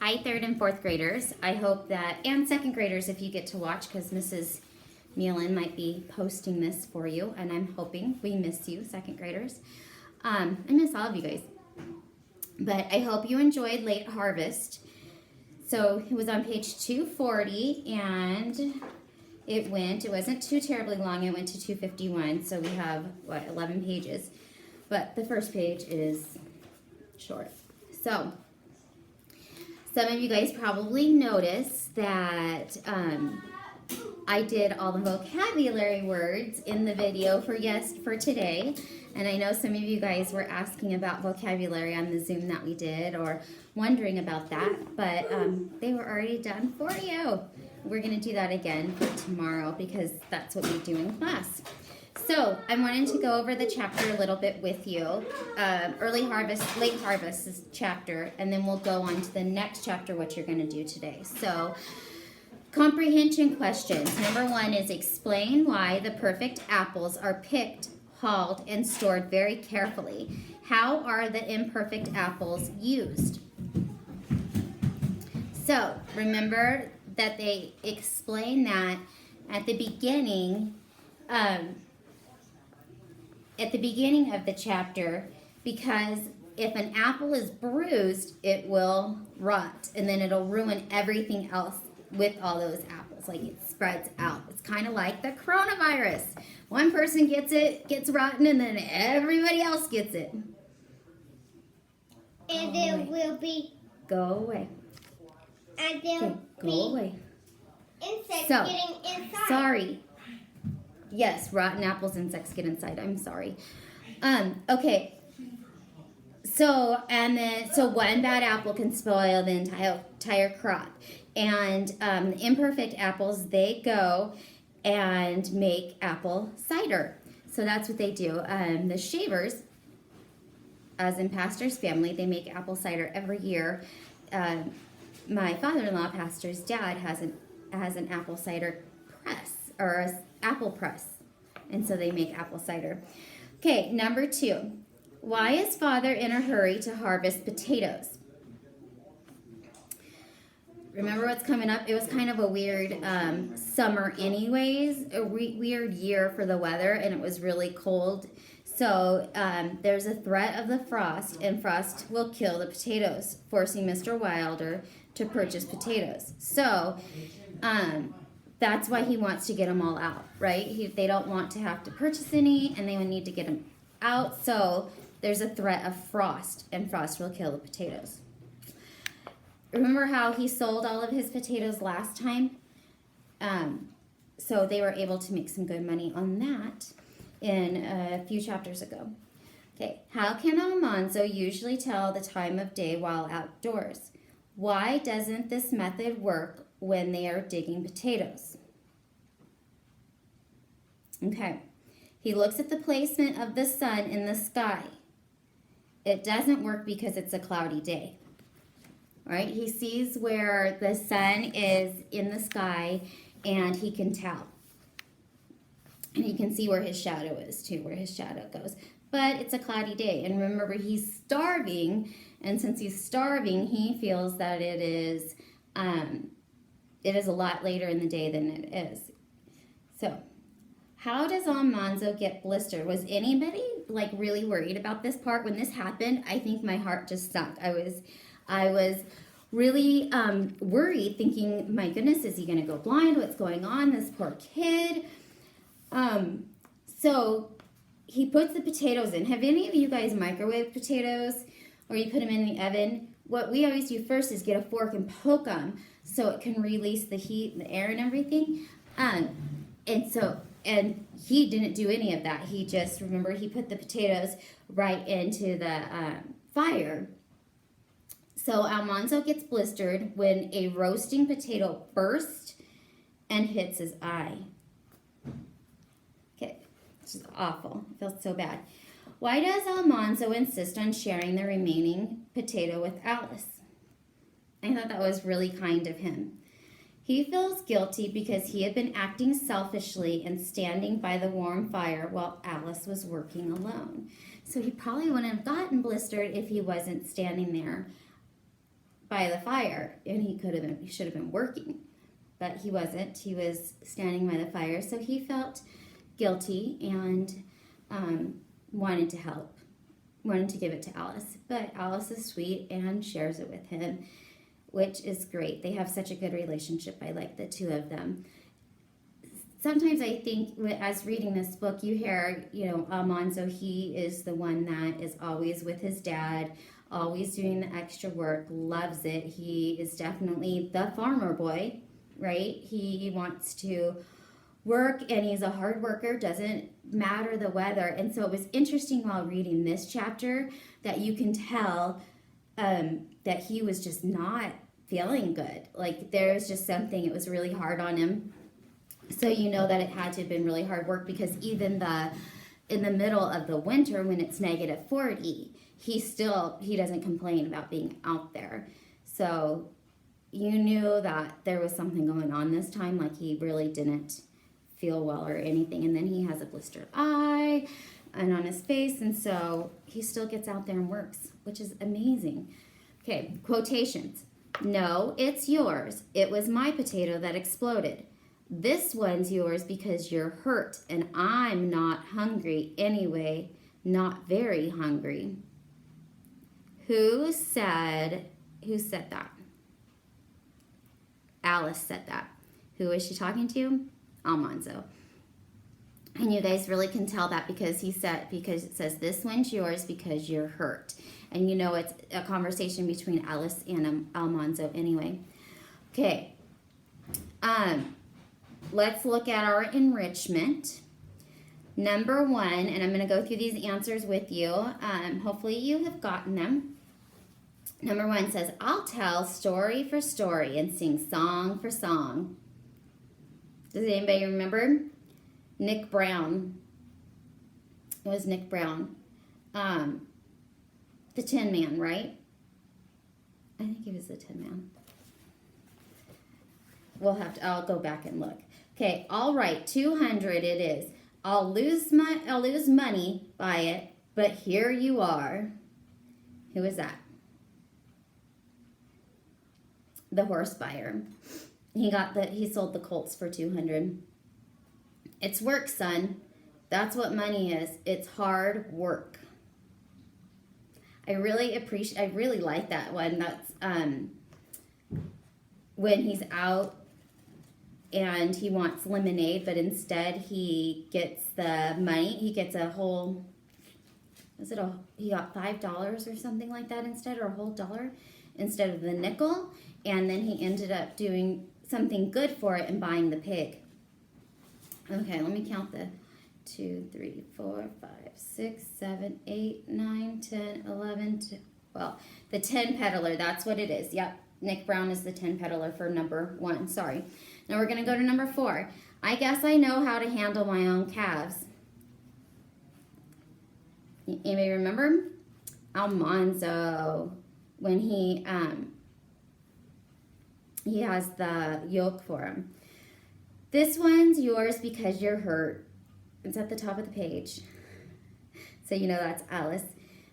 Hi, third and fourth graders. I hope that, and second graders if you get to watch, because Mrs. Nealon might be posting this for you, and I'm hoping we miss you, second graders. I miss all of you guys. But I hope you enjoyed Late Harvest. So it was on page 240, and it wasn't too terribly long, it went to 251, so we have, 11 pages. But the first page is short. So, some of you guys probably noticed that I did all the vocabulary words in the video for today. And I know some of you guys were asking about vocabulary on the Zoom that we did or wondering about that, but they were already done for you. We're going to do that again for tomorrow because that's what we do in class. So I wanted to go over the chapter a little bit with you. Early harvest, late harvest is chapter, and then we'll go on to the next chapter, what you're going to do today. So comprehension questions. Number 1 is explain why the perfect apples are picked, hauled, and stored very carefully. How are the imperfect apples used? So remember that they explain that at the beginning of the chapter, because if an apple is bruised, it will rot, and then it'll ruin everything else with all those apples. Like, it spreads out. It's kind of like the coronavirus. One person gets it, gets rotten, and then everybody else gets it. And there will be... Go away. And there will Go away. insects So, getting inside. Sorry. Yes, rotten apples, insects get inside. I'm sorry. Okay. So one bad apple can spoil the entire crop. And the imperfect apples, they go and make apple cider. So that's what they do. The Shavers, as in Pastor's family, they make apple cider every year. My father-in-law, Pastor's dad, has an apple cider press, or an apple press. And so they make apple cider. Okay, number 2. Why is Father in a hurry to harvest potatoes? Remember what's coming up? It was kind of a weird summer anyways, a weird year for the weather, and it was really cold. So there's a threat of the frost, and frost will kill the potatoes, forcing Mr. Wilder to purchase potatoes. So that's why he wants to get them all out, right? They don't want to have to purchase any, and they would need to get them out. So there's a threat of frost, and frost will kill the potatoes. Remember how he sold all of his potatoes last time? So they were able to make some good money on that in a few chapters ago. Okay, how can Almanzo usually tell the time of day while outdoors? Why doesn't this method work when they are digging potatoes? Okay, he looks at the placement of the sun in the sky. It doesn't work because it's a cloudy day. All right, he sees where the sun is in the sky, and he can tell. And he can see where his shadow is too, where his shadow goes. But it's a cloudy day, and remember, he's starving, and since he's starving, he feels that it is a lot later in the day than it is. So, how does Almanzo get blistered? Was anybody like really worried about this part when this happened? I think my heart just sunk. I was really worried, thinking, my goodness, is he going to go blind? What's going on? This poor kid. So he puts the potatoes in. Have any of you guys microwaved potatoes, or you put them in the oven? What we always do first is get a fork and poke them so it can release the heat and the air and everything. And he didn't do any of that. He just, remember, he put the potatoes right into the fire. So Almanzo gets blistered when a roasting potato bursts and hits his eye. Okay, this is awful. It feels so bad. Why does Almanzo insist on sharing the remaining potato with Alice? I thought that was really kind of him. He feels guilty because he had been acting selfishly and standing by the warm fire while Alice was working alone. So he probably wouldn't have gotten blistered if he wasn't standing there by the fire, and he should have been working, but he wasn't. He was standing by the fire, so he felt guilty and wanted to help, wanted to give it to Alice. But Alice is sweet and shares it with him, which is great. They have such a good relationship. I like the two of them. Sometimes I think as reading this book, you hear, Almanzo, he is the one that is always with his dad, always doing the extra work, loves it. He is definitely the farmer boy, right? He wants to work, and he's a hard worker, doesn't matter the weather. And so it was interesting while reading this chapter that you can tell that he was just not feeling good. Like there's just something, it was really hard on him. So you know that it had to have been really hard work, because even in the middle of the winter when it's negative 40, he doesn't complain about being out there. So you knew that there was something going on this time, like he really didn't feel well or anything. And then he has a blistered eye and on his face, and so he still gets out there and works, which is amazing. Okay, quotations. No, it's yours. It was my potato that exploded. This one's yours because you're hurt, and I'm not hungry anyway, not very hungry. Who said that? Alice said that. Who is she talking to? Almanzo. And you guys really can tell that because it says this one's yours because you're hurt. And you know it's a conversation between Alice and Almanzo anyway. Okay. Let's look at our enrichment. Number 1, and I'm going to go through these answers with you. Hopefully you have gotten them. Number 1 says, I'll tell story for story and sing song for song. Does anybody remember? Nick Brown. It was Nick Brown. The Tin Man, right? I think he was the Tin Man. I'll go back and look. Okay, all right, 200 it is. I'll lose money by it, but here you are. Who is that? The horse buyer. He sold the colts for 200. It's work, son. That's what money is. It's hard work. I really like that one. That's when he's out and he wants lemonade, but instead he gets the money. He gets a whole, he got $5 or something like that instead, or a whole dollar instead of the nickel. And then he ended up doing something good for it and buying the pig. Okay, let me count the 2, 3, 4, 5, 6, 7, 8, 9, 10, 11, 12. The 10 peddler, that's what it is. Yep, Nick Brown is the 10 peddler for number 1. Sorry. Now we're going to go to number 4. I guess I know how to handle my own calves. Anybody remember? Almanzo, when he has the yoke for him. This one's yours because you're hurt. It's at the top of the page. So you know that's Alice.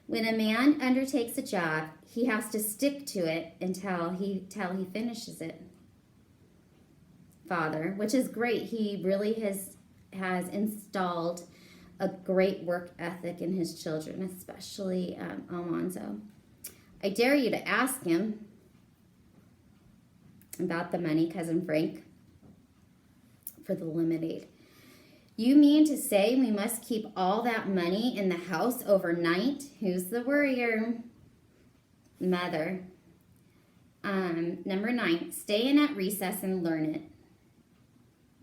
When a man undertakes a job, he has to stick to it until he finishes it. Father, which is great. He really has installed a great work ethic in his children, especially Almanzo. I dare you to ask him about the money, Cousin Frank, for the lemonade. You mean to say we must keep all that money in the house overnight? Who's the worrier? Mother. Number 9, stay in at recess and learn it.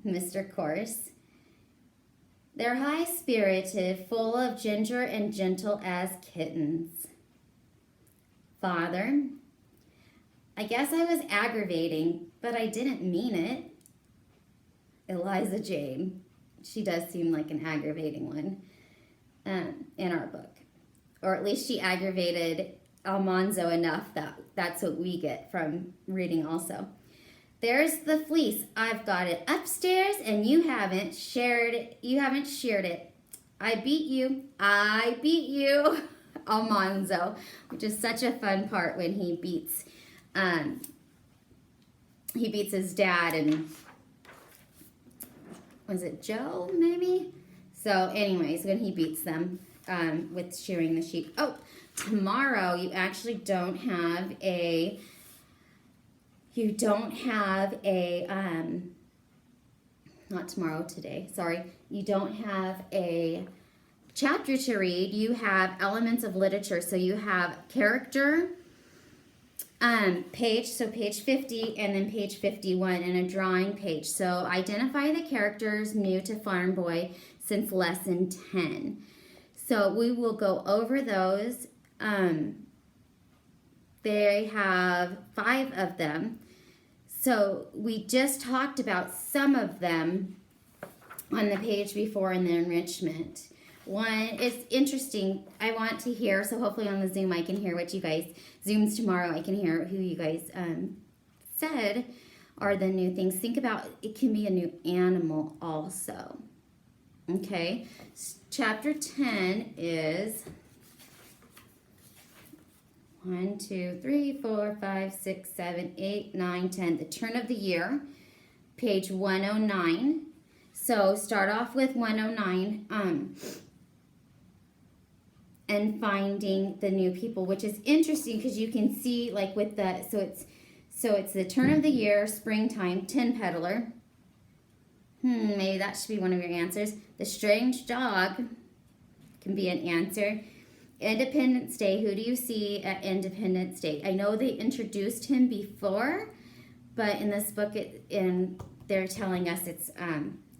Mr. Course. They're high-spirited, full of ginger and gentle as kittens. Father. I guess I was aggravating, but I didn't mean it. Eliza Jane. She does seem like an aggravating one in our book. Or at least she aggravated Almanzo enough that that's what we get from reading also. There's the fleece. I've got it upstairs and you haven't shared it. I beat you. Almanzo, which is such a fun part when he beats he beats his dad, and was it Joe maybe? So anyways, when he beats them with shearing the sheep. Oh, tomorrow you actually don't have a not tomorrow, today, sorry. You don't have a chapter to read. You have elements of literature. So you have character, page, so page 50, and then page 51, and a drawing page. So identify the characters new to Farm Boy since lesson 10. So we will go over those. They have 5 of them. So we just talked about some of them on the page before in the enrichment. One is interesting. I want to hear, so hopefully on the Zoom I can hear what you guys, Zooms tomorrow, I can hear who you guys said are the new things. Think about, it can be a new animal also. Okay, chapter 10 is 1, 2, 3, 4, 5, 6, 7, 8, 9, 10. The turn of the year, page 109. So start off with 109 and finding the new people, which is interesting because you can see like with the, so it's the turn of the year, springtime, tin peddler. Maybe that should be one of your answers. The strange dog can be an answer. Independence Day, who do you see at Independence Day? I know they introduced him before, but in this book, they're telling us it's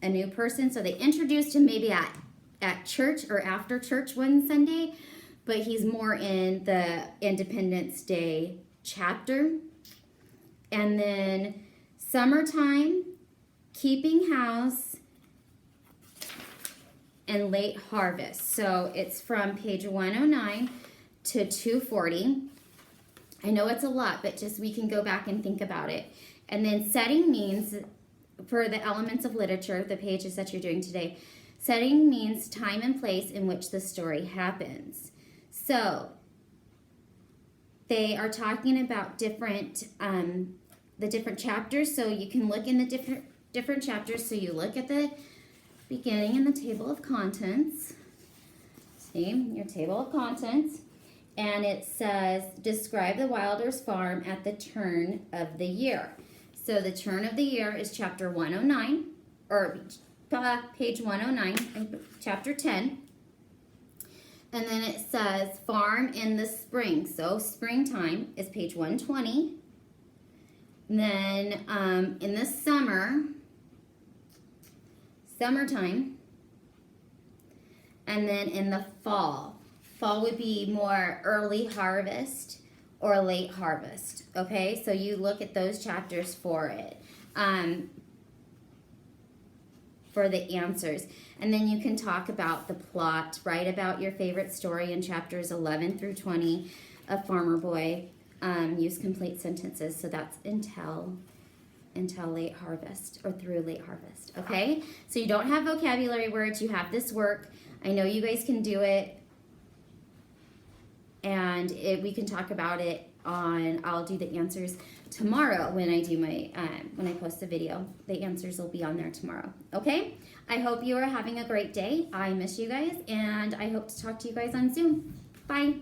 a new person. So they introduced him maybe at church or after church one Sunday, but he's more in the Independence Day chapter. And then summertime, keeping house, and late harvest. So it's from page 109 to 240. I know it's a lot, but just we can go back and think about it. And then setting means, for the elements of literature, the pages that you're doing today, setting means time and place in which the story happens. So they are talking about different, the different chapters. So you can look in the different chapters. So you look at the beginning in the table of contents. See, your table of contents. And it says, describe the Wilder's farm at the turn of the year. So the turn of the year is chapter 109, or page 109, chapter 10. And then it says, farm in the spring. So springtime is page 120. And then in the summertime, and then in the fall would be more early harvest or late harvest. Okay, so you look at those chapters for it, for the answers, and then you can talk about the plot, write about your favorite story in chapters 11 through 20 of Farmer Boy. Use complete sentences, so that's until late harvest or through late harvest. Okay, so you don't have vocabulary words, you have this work. I know you guys can do it, and we can talk about it I'll do the answers tomorrow when I do my when I post the video. The answers will be on there tomorrow. Okay, I hope you are having a great day. I miss you guys, and I hope to talk to you guys on Zoom. Bye.